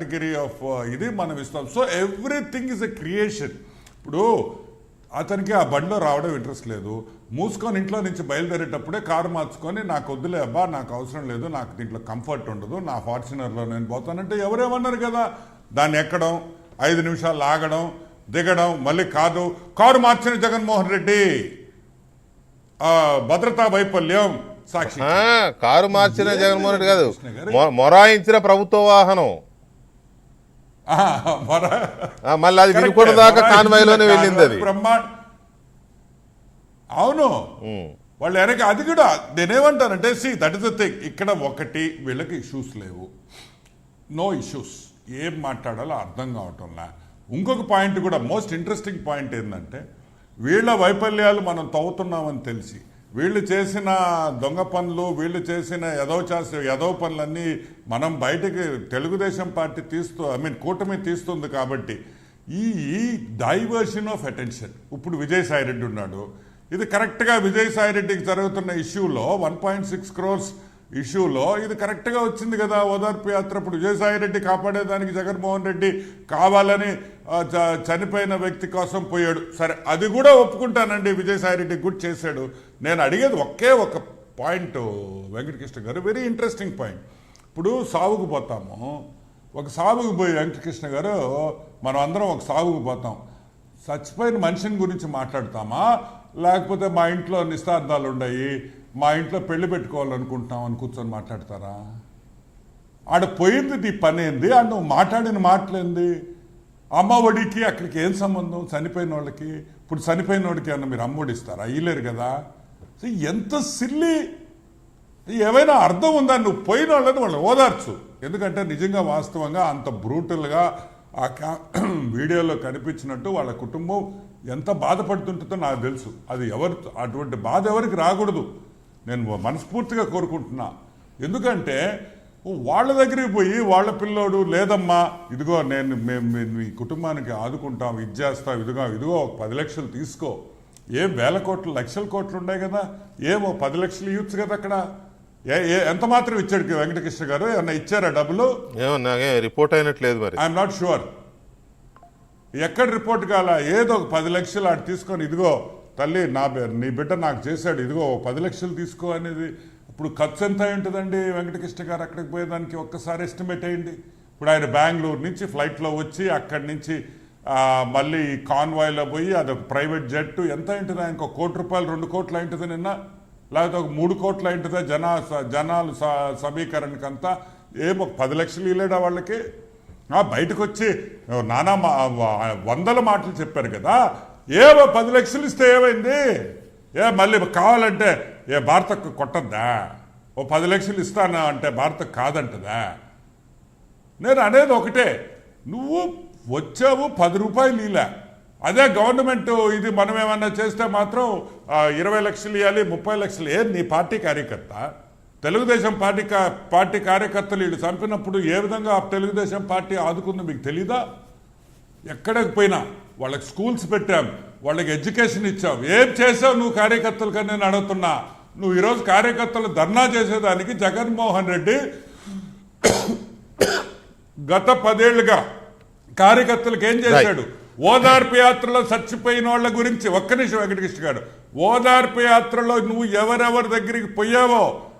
Category of ఇది మనం ఇస్తాం. So everything is a creation. ఇప్పుడు అతనికి ఆ బండిలో రావడం ఇంట్రెస్ట్ లేదు, మూసుకొని ఇంట్లో నుంచి బయలుదేరేటప్పుడే కారు మార్చుకొని నాకు వద్దులే అబ్బా, నాకు అవసరం లేదు, నాకు దీంట్లో కంఫర్ట్ ఉండదు, నా ఫార్చునర్లో నేను పోతానంటే ఎవరేమన్నారు కదా. దాన్ని ఎక్కడం, 5 నిమిషాలు ఆగడం, దిగడం, మళ్ళీ కారు మార్చిన జగన్మోహన్ రెడ్డి భద్రతా వైఫల్యం సాక్షి. కారు మార్చిన జగన్మోహన్ రెడ్డి కాదు, మొరాయించిన ప్రభుత్వ వాహనం. మళ్ళీ అది వినుకోవడం దాకా కాన్వాయ్లోనే వెళ్ళింది అది. అవును, వాళ్ళు వెనక అది కూడా నేనేమంటానంటే దట్ ఇస్ ద థింగ్. ఇక్కడ ఒకటి వీళ్ళకి ఇష్యూస్ లేవు, నో ఇష్యూస్, ఏం మాట్లాడాలో అర్థం కావటంలా. ఇంకొక పాయింట్ కూడా మోస్ట్ ఇంట్రెస్టింగ్ పాయింట్ ఏంటంటే వీళ్ళ వైఫల్యాలు మనం తవ్వుతున్నామని తెలిసి వీళ్ళు చేసిన దొంగ పనులు, వీళ్ళు చేసిన యదవ పనులన్నీ మనం బయటకి తెలుగుదేశం పార్టీ కూటమి తీస్తుంది. కాబట్టి ఈ డైవర్షన్ ఆఫ్ అటెన్షన్ ఇప్పుడు విజయసాయిరెడ్డి ఉన్నాడు. ఇది కరెక్ట్గా విజయసాయిరెడ్డికి జరుగుతున్న ఇష్యూలో 1.6 crores ఇష్యూలో ఇది కరెక్ట్గా వచ్చింది కదా ఓదార్పు యాత్ర. ఇప్పుడు విజయసాయిరెడ్డి కాపాడేదానికి జగన్మోహన్ రెడ్డి కావాలని చనిపోయిన వ్యక్తి కోసం పోయాడు. సరే, అది కూడా ఒప్పుకుంటానండి, విజయసాయిరెడ్డి గుడ్ చేశాడు. నేను అడిగేది ఒకే ఒక పాయింట్ వెంకటకృష్ణ గారు, వెరీ ఇంట్రెస్టింగ్ పాయింట్. ఇప్పుడు సాగుకు పోతాము, ఒక సాగుకు పోయి వెంకటకృష్ణ గారు మనం అందరం ఒక సాగుకు పోతాం, చచ్చిపోయిన మనిషిని గురించి మాట్లాడతామా, లేకపోతే మా ఇంట్లో నిస్తార్థాలు ఉన్నాయి, మా ఇంట్లో పెళ్లి పెట్టుకోవాలనుకుంటున్నాం అని కూర్చొని మాట్లాడతారా? ఆడ పోయింది నీ పని ఏంది, ఆడ నువ్వు మాట్లాడిన మాటలేంది? అమ్మ ఒడికి అక్కడికి ఏం సంబంధం? చనిపోయిన వాళ్ళకి. ఇప్పుడు చనిపోయిన వాడికి ఏమన్నా మీరు అమ్మ ఒడి ఇస్తారా? అయ్యలేరు కదా. ఎంత సిల్లి, ఏమైనా అర్థం ఉందా? నువ్వు పోయిన వాళ్ళని ఓదార్చు. ఎందుకంటే నిజంగా వాస్తవంగా అంత బ్రూటల్గా ఆ వీడియోలో కనిపించినట్టు వాళ్ళ కుటుంబం ఎంత బాధపడుతుంటుందో నాకు తెలుసు. అది అటువంటి బాధ ఎవరికి రాకూడదు, నేను మనస్ఫూర్తిగా కోరుకుంటున్నా. ఎందుకంటే వాళ్ళ దగ్గరికి పోయి వాళ్ళ పిల్లోడు లేదమ్మా, ఇదిగో మేము మీ కుటుంబానికి ఆదుకుంటాం, ఇది చేస్తాం, ఇదిగో 10 లక్షలు తీసుకో. ఏం వేల కోట్లు లక్షల కోట్లు ఉన్నాయి కదా, ఏమో 10 లక్షలు ఇవ్వచ్చు కదా. అక్కడ ఎంత మాత్రం ఇచ్చాడు వెంకటకృష్ణ గారు? ఏమన్నా ఇచ్చారా డబ్బులు? రిపోర్ట్ అయినట్లేదు మరి, ఐఎమ్ నాట్ షూర్. ఎక్కడ రిపోర్ట్ కాలా, ఏదో 10 లక్షలు ఆడు తీసుకొని ఇదిగో తల్లి నీ బిడ్డ నాకు చేశాడు, ఇదిగో 10 లక్షలు తీసుకో అనేది. ఇప్పుడు ఖర్చు ఎంత ఉంటుందండి వెంకటకృష్ణ గారు అక్కడికి పోయేదానికి? ఒక్కసారి ఎస్టిమేట్ అయ్యింది. ఇప్పుడు ఆయన బెంగళూరు నుంచి ఫ్లైట్లో వచ్చి అక్కడి నుంచి మళ్ళీ కాన్వాయ్లో పోయి అదొక ప్రైవేట్ జెట్, ఎంత ఉంటుంది ఆయనకు? 1 కోటి రూపాయలు 2 కోట్లు అయింటుంది నిన్న, లేకపోతే ఒక 3 కోట్లు అయింటుందా జనాలు సమీకరణకంతా? ఏమో 10 లక్షలు ఇవ్వలేడా వాళ్ళకి? బయటకు వచ్చి నానా వందల మాటలు చెప్పారు కదా. ఏమో 10 లక్షలు ఇస్తే ఏమైంది? మళ్ళీ కావాలంటే భారతకు కొట్టద్దా? 10 లక్షలు ఇస్తానా అంటే భారతకు కాదంటదా? నేను అనేది ఒకటే, నువ్వు వచ్చావు 10 రూపాయలు ఇలా, అదే గవర్నమెంట్ ఇది మనం ఏమన్నా చేస్తే మాత్రం 20 లక్షలు ఇవ్వాలి, 30 లక్షలు. నీ పార్టీ కార్యకర్త, తెలుగుదేశం పార్టీ కార్యకర్తలు వీళ్ళు చంపినప్పుడు ఏ విధంగా తెలుగుదేశం పార్టీ ఆదుకుందో మీకు తెలీదా? ఎక్కడికి పోయినా వాళ్ళకి స్కూల్స్ పెట్టాం, వాళ్ళకి ఎడ్యుకేషన్ ఇచ్చాం. ఏం చేసావు నువ్వు కార్యకర్తలుగా నేను అడుగుతున్నా. నువ్వు ఈరోజు కార్యకర్తలు ధర్నా చేసేదానికి జగన్మోహన్ రెడ్డి గత 10 ఏళ్లుగా కార్యకర్తలకు ఏం చేశాడు? ఓదార్పు యాత్రలో చచ్చిపోయిన వాళ్ళ గురించి ఒక్క నిమిషం వెంకటకృష్ణ గారు, ఓదార్పు యాత్రలో నువ్వు ఎవరెవరి దగ్గరికి పోయావో